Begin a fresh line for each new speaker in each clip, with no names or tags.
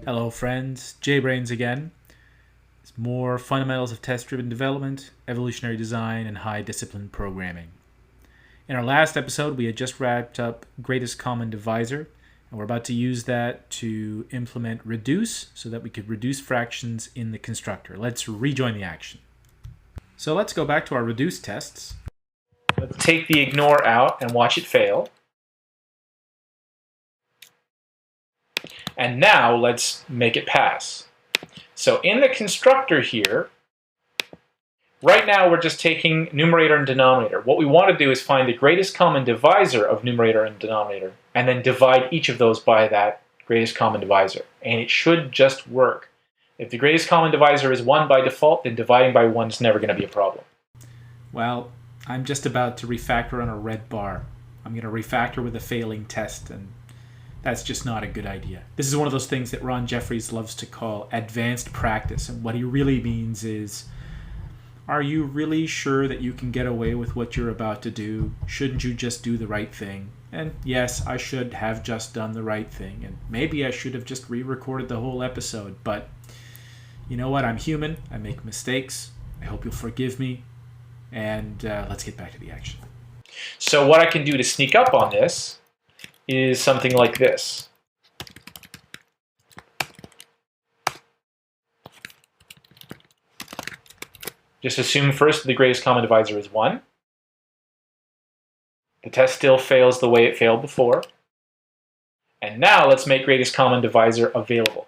Hello friends, JBrains again. It's more fundamentals of test-driven development, evolutionary design, and high discipline programming. In our last episode, we had just wrapped up greatest common divisor, and we're about to use that to implement reduce so that we could reduce fractions in the constructor. Let's rejoin the action. So let's go back to our reduce tests. Let's take the ignore out and watch it fail. And now let's make it pass. So in the constructor here, right now we're just taking numerator and denominator. What we want to do is find the greatest common divisor of numerator and denominator, and then divide each of those by that greatest common divisor. And it should just work. If the greatest common divisor is 1 by default, then dividing by 1 is never going to be a problem. Well, I'm just about to refactor on a red bar. I'm going to refactor with a failing test, and that's just not a good idea. This is one of those things that Ron Jeffries loves to call advanced practice. And what he really means is, are you really sure that you can get away with what you're about to do? Shouldn't you just do the right thing? And yes, I should have just done the right thing. And maybe I should have just re-recorded the whole episode. But you know what? I'm human. I make mistakes. I hope you'll forgive me. And let's get back to the action. So what I can do to sneak up on this is something like this. Just assume first the greatest common divisor is 1. The test still fails the way it failed before. And now let's make greatest common divisor available.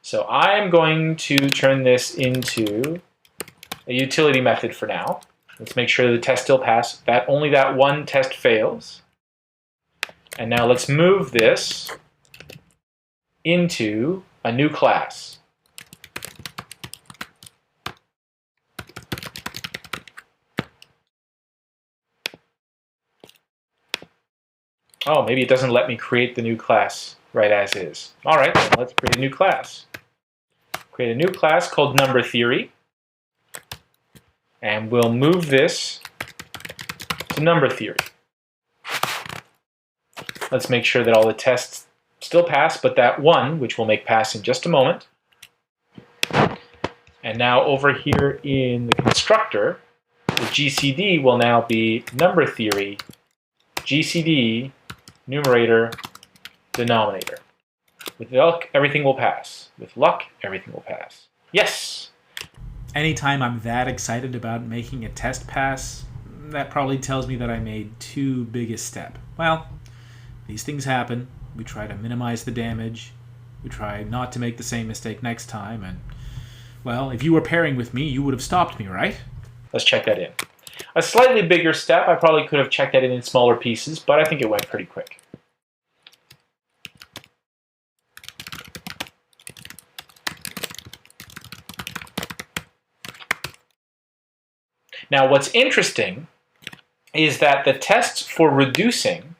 So I'm going to turn this into a utility method for now. Let's make sure the test still passes. Only that one test fails. And now let's move this into a new class. Oh, maybe it doesn't let me create the new class right as is. All right, then let's create a new class. Create a new class called number theory. And we'll move this to number theory. Let's make sure that all the tests still pass, but that one, which we'll make pass in just a moment. And now over here in the constructor, the GCD will now be number theory, GCD, numerator, denominator. With luck, everything will pass. With luck, everything will pass. Yes! Anytime I'm that excited about making a test pass, that probably tells me that I made too big a step. Well, these things happen. We try to minimize the damage. We try not to make the same mistake next time. And, well, if you were pairing with me, you would have stopped me, right? Let's check that in. A slightly bigger step, I probably could have checked that in smaller pieces, but I think it went pretty quick. Now, what's interesting is that the tests for reducing,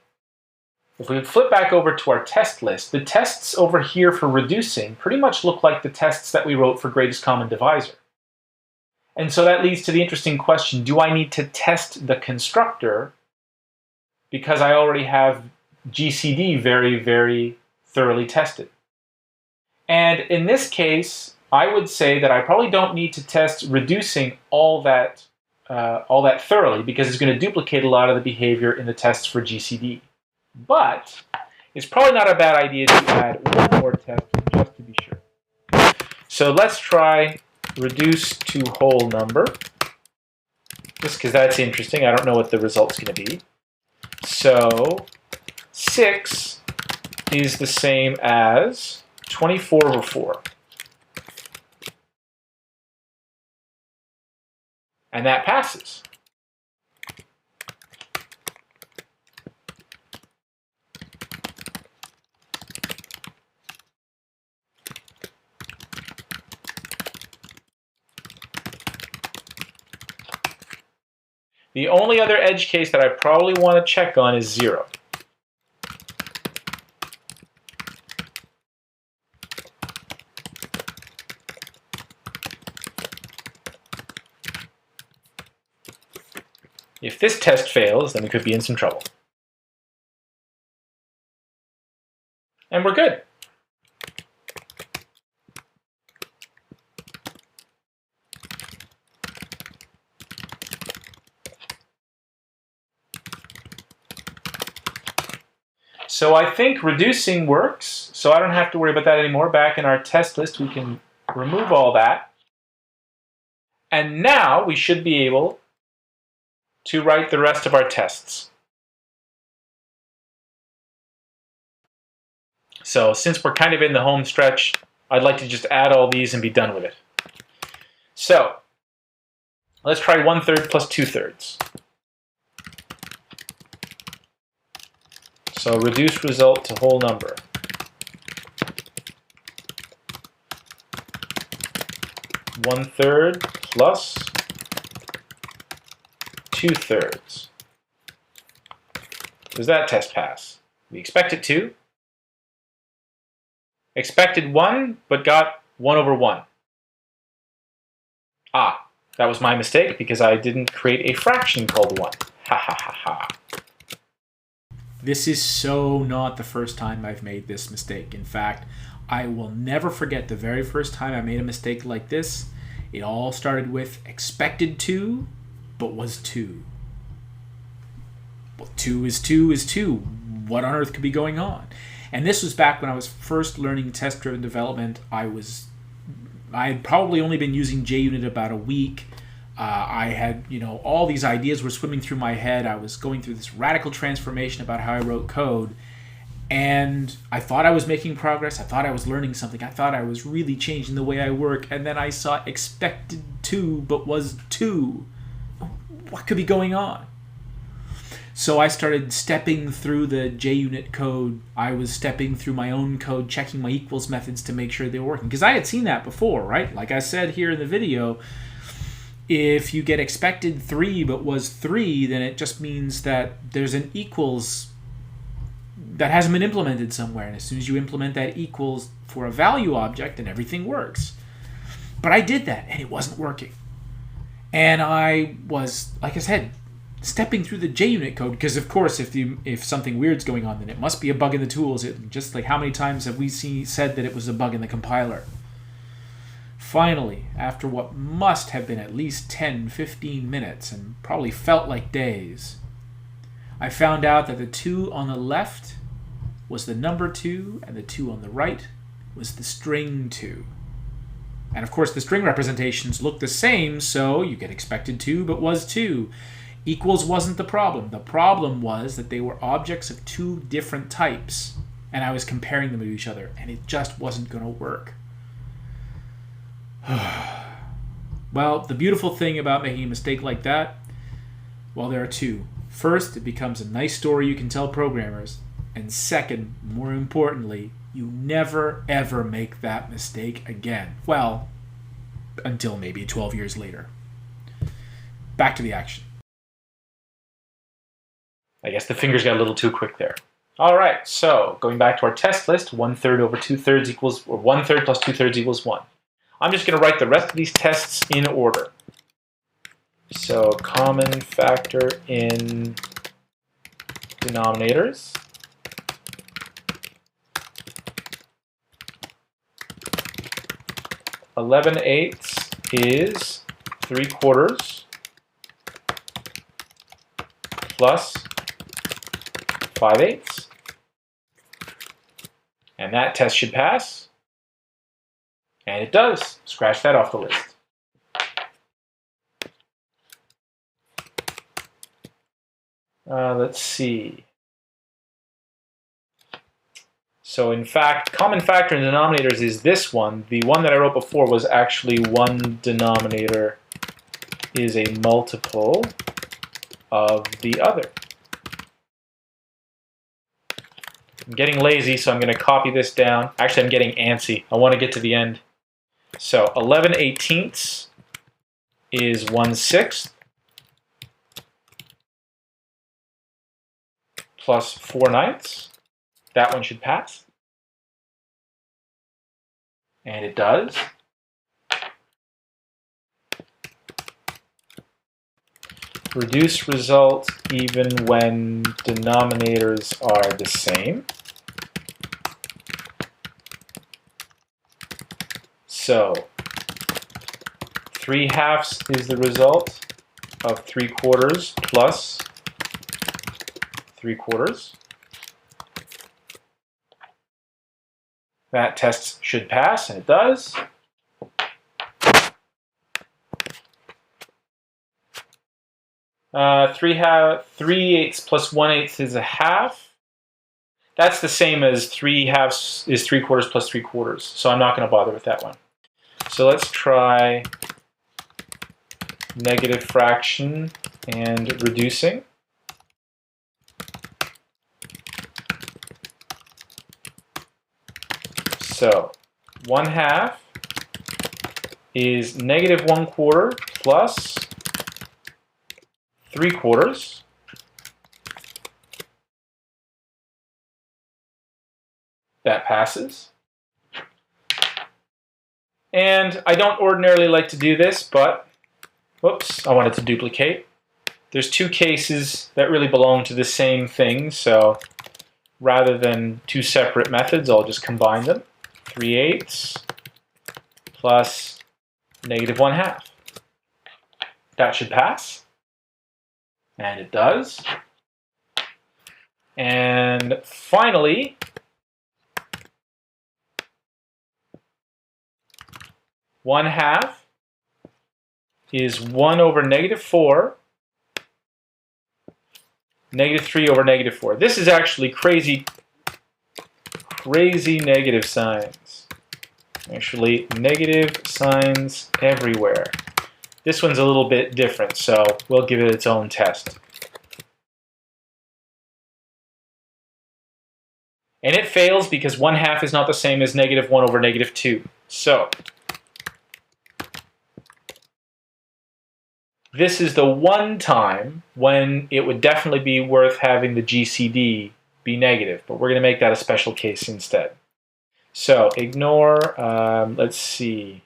if we flip back over to our test list, the tests over here for reducing pretty much look like the tests that we wrote for greatest common divisor. And so that leads to the interesting question, do I need to test the constructor because I already have GCD very, very thoroughly tested? And in this case, I would say that I probably don't need to test reducing all that thoroughly because it's going to duplicate a lot of the behavior in the tests for GCD. But it's probably not a bad idea to add one more test just to be sure. So let's try reduce to whole number, just because that's interesting. I don't know what the result's going to be. So 6 is the same as 24 over 4. And that passes. The only other edge case that I probably want to check on is 0. If this test fails, then we could be in some trouble. And we're good. So I think reducing works, so I don't have to worry about that anymore. Back in our test list, we can remove all that. And now we should be able to write the rest of our tests. So since we're kind of in the home stretch, I'd like to just add all these and be done with it. So let's try 1/3 plus 2/3. So reduce result to whole number. One-third plus 2/3. Does that test pass? We expect it to. Expected 1, but got 1/1. Ah, that was my mistake because I didn't create a fraction called 1. Ha ha ha ha.
This is so not the first time I've made this mistake. In fact, I will never forget the very first time I made a mistake like this. It all started with expected 2, but was 2. Well, 2 is 2 is 2. What on earth could be going on? And this was back when I was first learning test-driven development. I had probably only been using JUnit about a week. I had, all these ideas were swimming through my head. I was going through this radical transformation about how I wrote code. And I thought I was making progress. I thought I was learning something. I thought I was really changing the way I work. And then I saw expected 2, but was 2. What could be going on? So I started stepping through the JUnit code. I was stepping through my own code, checking my equals methods to make sure they were working. Because I had seen that before, right? Like I said here in the video, if you get expected 3 but was 3, then it just means that there's an equals that hasn't been implemented somewhere. And as soon as you implement that equals for a value object, then everything works. But I did that, and it wasn't working. And I was, like I said, stepping through the JUnit code, because of course if something weird's going on, then it must be a bug in the tools. Just like how many times have we said that it was a bug in the compiler? Finally, after what must have been at least 10-15 minutes and probably felt like days, I found out that the 2 on the left was the number 2 and the 2 on the right was the string 2. And of course the string representations look the same, so you get expected 2 but was 2. Equals wasn't the problem. The problem was that they were objects of 2 different types, and I was comparing them to each other, and it just wasn't going to work. Well, the beautiful thing about making a mistake like that, well, there are 2. First, it becomes a nice story you can tell programmers, and second, more importantly, you never ever make that mistake again. Well, until maybe 12 years later. Back to the action.
I guess the fingers got a little too quick there. All right, so going back to our test list, 1/3 over 2/3 equals, or 1/3 plus 2/3 equals 1. I'm just going to write the rest of these tests in order. So common factor in denominators. (11/8) is 3/4 plus 5/8. And that test should pass. And it does. Scratch that off the list. Let's see. So in fact, common factor in denominators is this one. The one that I wrote before was actually one denominator is a multiple of the other. I'm getting lazy, so I'm going to copy this down. Actually, I'm getting antsy. I want to get to the end. So 11/18 is 1/6 plus 4/9. That one should pass. And it does. reduce result even when denominators are the same. So 3/2 is the result of 3/4 plus 3/4. That test should pass, and it does. Three eighths plus 1/8 is a half. That's the same as 3/2 is 3/4 plus 3/4. So I'm not going to bother with that one. So let's try negative fraction and reducing. So 1/2 is negative 1/4 plus 3/4. That passes. And I don't ordinarily like to do this, but whoops, I wanted to duplicate. There's two cases that really belong to the same thing, so rather than two separate methods, I'll just combine them. 3/8 plus negative 1/2. That should pass. And it does. And finally, 1/2 is 1 over negative 4, negative 3 over negative 4. This is actually crazy negative signs. Actually, negative signs everywhere. This one's a little bit different, so we'll give it its own test. And it fails because 1/2 is not the same as negative 1 over negative 2. So this is the one time when it would definitely be worth having the GCD be negative, but we're going to make that a special case instead. So ignore, let's see,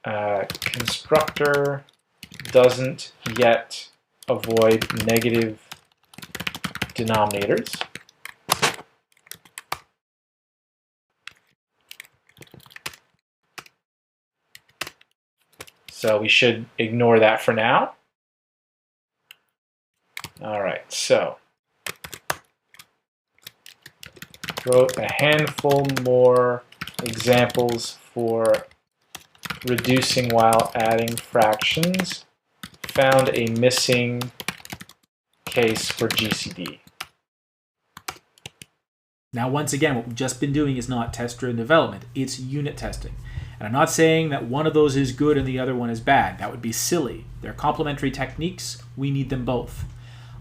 constructor doesn't yet avoid negative denominators. So we should ignore that for now. All right, so wrote a handful more examples for reducing while adding fractions. Found a missing case for GCD.
Now, once again, what we've just been doing is not test-driven development. It's unit testing. And I'm not saying that one of those is good and the other one is bad. That would be silly. They're complementary techniques. We need them both.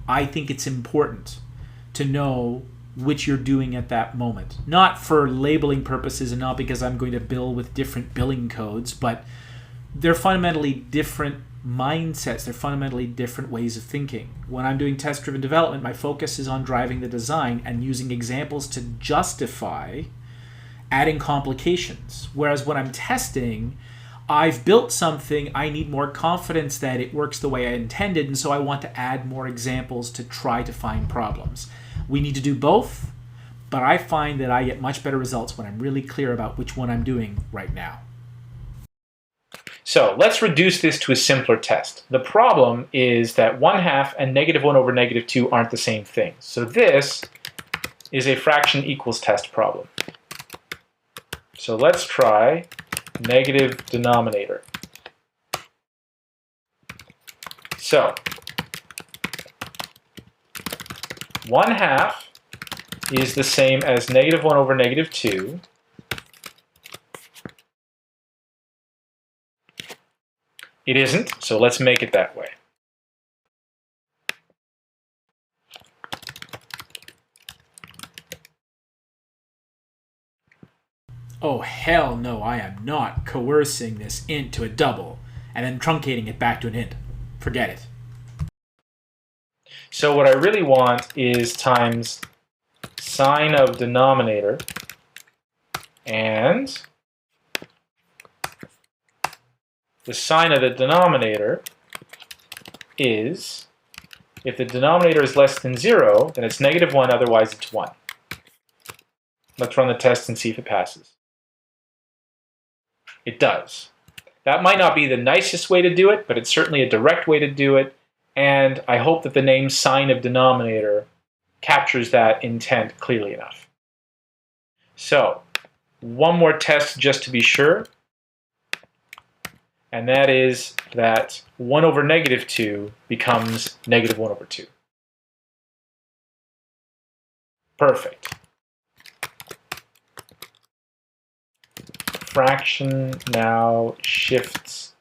I think it's important to know which you're doing at that moment. Not for labeling purposes and not because I'm going to bill with different billing codes, but they're fundamentally different mindsets. They're fundamentally different ways of thinking. When I'm doing test-driven development, my focus is on driving the design and using examples to justify adding complications. Whereas when I'm testing, I've built something, I need more confidence that it works the way I intended, and so I want to add more examples to try to find problems. We need to do both, but I find that I get much better results when I'm really clear about which one I'm doing right now.
So let's reduce this to a simpler test. The problem is that 1/2 and negative 1 over negative 2 aren't the same thing. So this is a fraction equals test problem. So let's try negative denominator. So 1/2 is the same as negative 1 over negative 2. It isn't, so let's make it that way.
Oh, hell no, I am not coercing this int to a double and then truncating it back to an int. Forget it.
So what I really want is times sine of denominator and the sine of the denominator is if the denominator is less than 0, then it's -1, otherwise it's 1. Let's run the test and see if it passes. It does. That might not be the nicest way to do it, but it's certainly a direct way to do it, and I hope that the name sign of denominator captures that intent clearly enough. So, one more test just to be sure, and that is that 1 over -2 becomes -1 over 2. Perfect. Fraction now shifts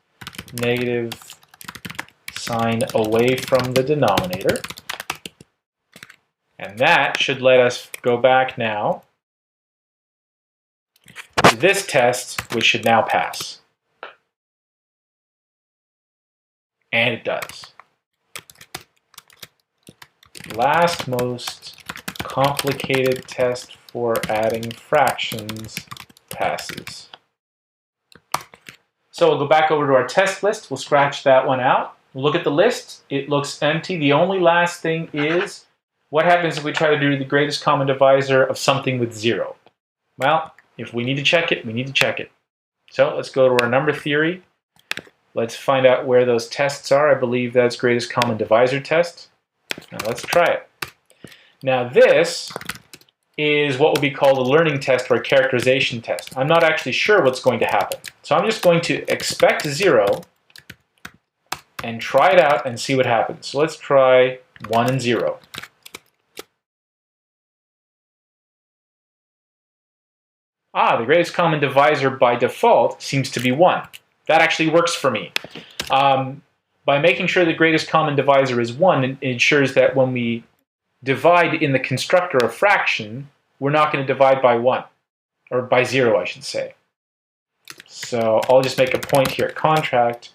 negative sign away from the denominator. And that should let us go back now to this test, which should now pass. And it does. Last most complicated test for adding fractions passes. So we'll go back over to our test list. We'll scratch that one out. We'll look at the list. It looks empty. The only last thing is, what happens if we try to do the greatest common divisor of something with 0? Well, if we need to check it, we need to check it. So let's go to our number theory. Let's find out where those tests are. I believe that's greatest common divisor test. Now let's try it. Now this is what would be called a learning test or a characterization test. I'm not actually sure what's going to happen. So I'm just going to expect 0 and try it out and see what happens. So let's try 1 and 0. The greatest common divisor by default seems to be 1. That actually works for me. By making sure the greatest common divisor is 1, it ensures that when we divide in the constructor of fraction, we're not going to divide by 1, or by 0, I should say. So I'll just make a point here at contract,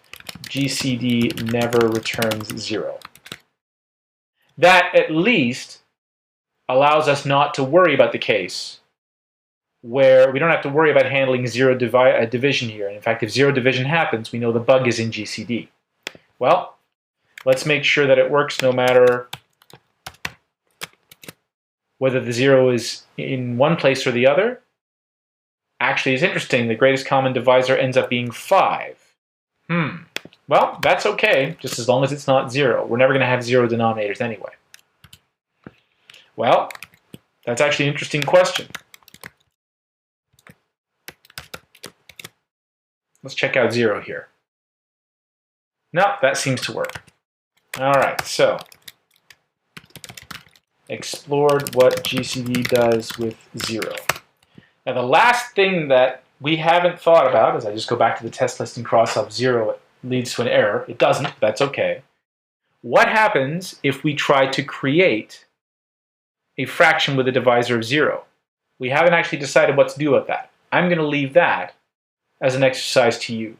GCD never returns 0. That at least allows us not to worry about the case where we don't have to worry about handling division here. In fact, if 0 division happens, we know the bug is in GCD. Well, let's make sure that it works no matter whether the 0 is in one place or the other. Actually, it's interesting. The greatest common divisor ends up being 5. Well, that's okay, just as long as it's not 0. We're never going to have 0 denominators anyway. Well, that's actually an interesting question. Let's check out 0 here. No, that seems to work. All right, so explored what GCD does with 0. Now the last thing that we haven't thought about, as I just go back to the test list and cross off 0, it leads to an error. It doesn't, that's okay. What happens if we try to create a fraction with a divisor of 0? We haven't actually decided what to do with that. I'm going to leave that as an exercise to you.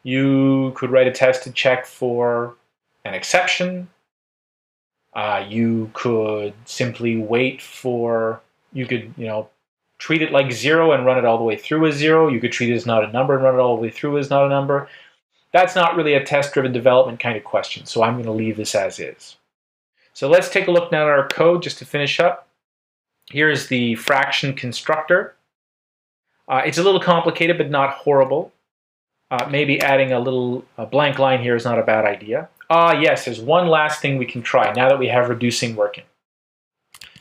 You could write a test to check for an exception. You could simply wait for, you could, treat it like 0 and run it all the way through as 0. You could treat it as not a number and run it all the way through as not a number. That's not really a test-driven development kind of question, so I'm going to leave this as is. So let's take a look now at our code just to finish up. Here's the fraction constructor. It's a little complicated, but not horrible. Maybe adding a blank line here is not a bad idea. Yes, there's one last thing we can try now that we have reducing working.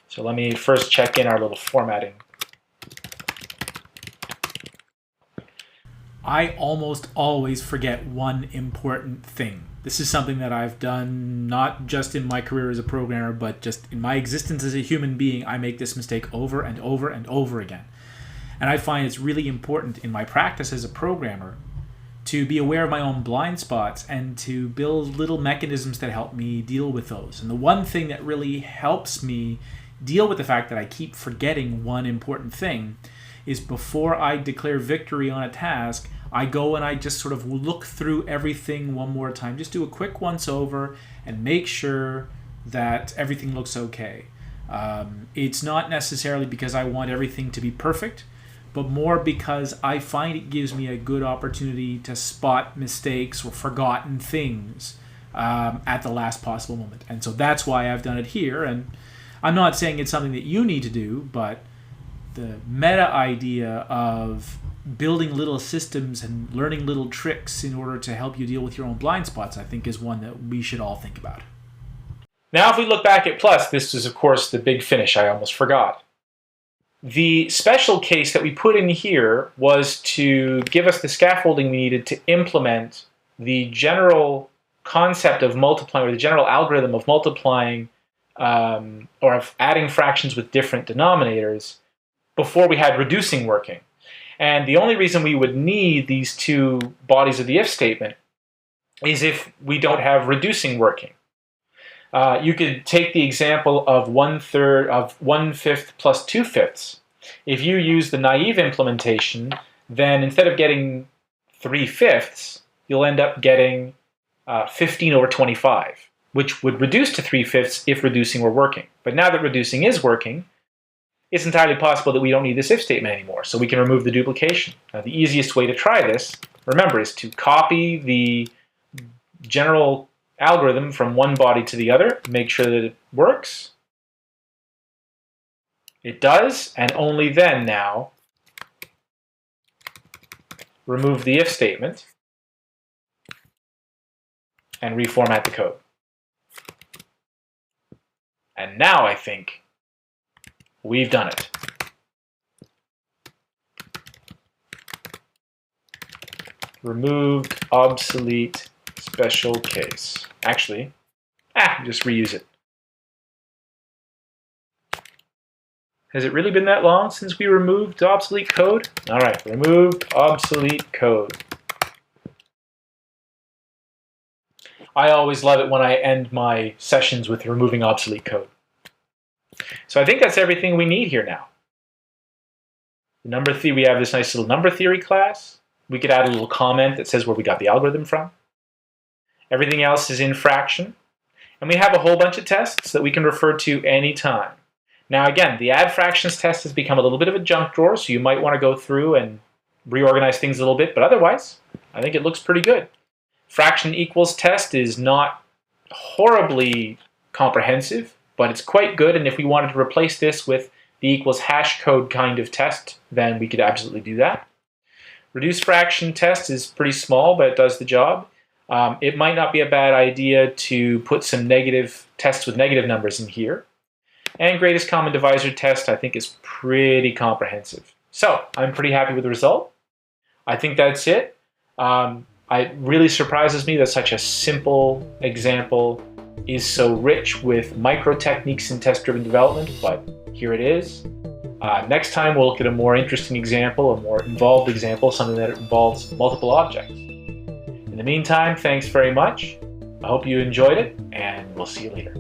So let me first check in our little formatting.
I almost always forget one important thing. This is something that I've done not just in my career as a programmer, but just in my existence as a human being. I make this mistake over and over and over again. And I find it's really important in my practice as a programmer to be aware of my own blind spots and to build little mechanisms that help me deal with those. And the one thing that really helps me deal with the fact that I keep forgetting one important thing is before I declare victory on a task, I go and I just sort of look through everything one more time. Just do a quick once over and make sure that everything looks okay. It's not necessarily because I want everything to be perfect, but more because I find it gives me a good opportunity to spot mistakes or forgotten things at the last possible moment. And so that's why I've done it here. And I'm not saying it's something that you need to do, but the meta idea of building little systems and learning little tricks in order to help you deal with your own blind spots, I think, is one that we should all think about.
Now, if we look back at plus, this is, of course, the big finish I almost forgot. The special case that we put in here was to give us the scaffolding we needed to implement the general concept of multiplying, or the general algorithm of multiplying or of adding fractions with different denominators before we had reducing working. And the only reason we would need these two bodies of the if statement is if we don't have reducing working. You could take the example of 1/5 plus 2/5. If you use the naive implementation, then instead of getting 3/5, you'll end up getting 15 over 25, which would reduce to 3/5 if reducing were working. But now that reducing is working, it's entirely possible that we don't need this if statement anymore, so we can remove the duplication. Now, the easiest way to try this, remember, is to copy the general algorithm from one body to the other, make sure that it works. It does, and only then now remove the if statement and reformat the code. And now I think we've done it. Removed obsolete special case. Actually, just reuse it. Has it really been that long since we removed obsolete code? All right, removed obsolete code. I always love it when I end my sessions with removing obsolete code. So I think that's everything we need here now. The number theory, we have this nice little number theory class. We could add a little comment that says where we got the algorithm from. Everything else is in fraction. And we have a whole bunch of tests that we can refer to anytime. Now again, the add fractions test has become a little bit of a junk drawer, so you might want to go through and reorganize things a little bit, but otherwise, I think it looks pretty good. Fraction equals test is not horribly comprehensive, but it's quite good, and if we wanted to replace this with the equals hash code kind of test, then we could absolutely do that. Reduced fraction test is pretty small, but it does the job. It might not be a bad idea to put some negative tests with negative numbers in here. And greatest common divisor test, I think, is pretty comprehensive. So I'm pretty happy with the result. I think that's it. It really surprises me that such a simple example is so rich with micro techniques in test-driven development, but here it is. Next time we'll look at a more interesting example, a more involved example, something that involves multiple objects. In the meantime, thanks very much. I hope you enjoyed it, and we'll see you later.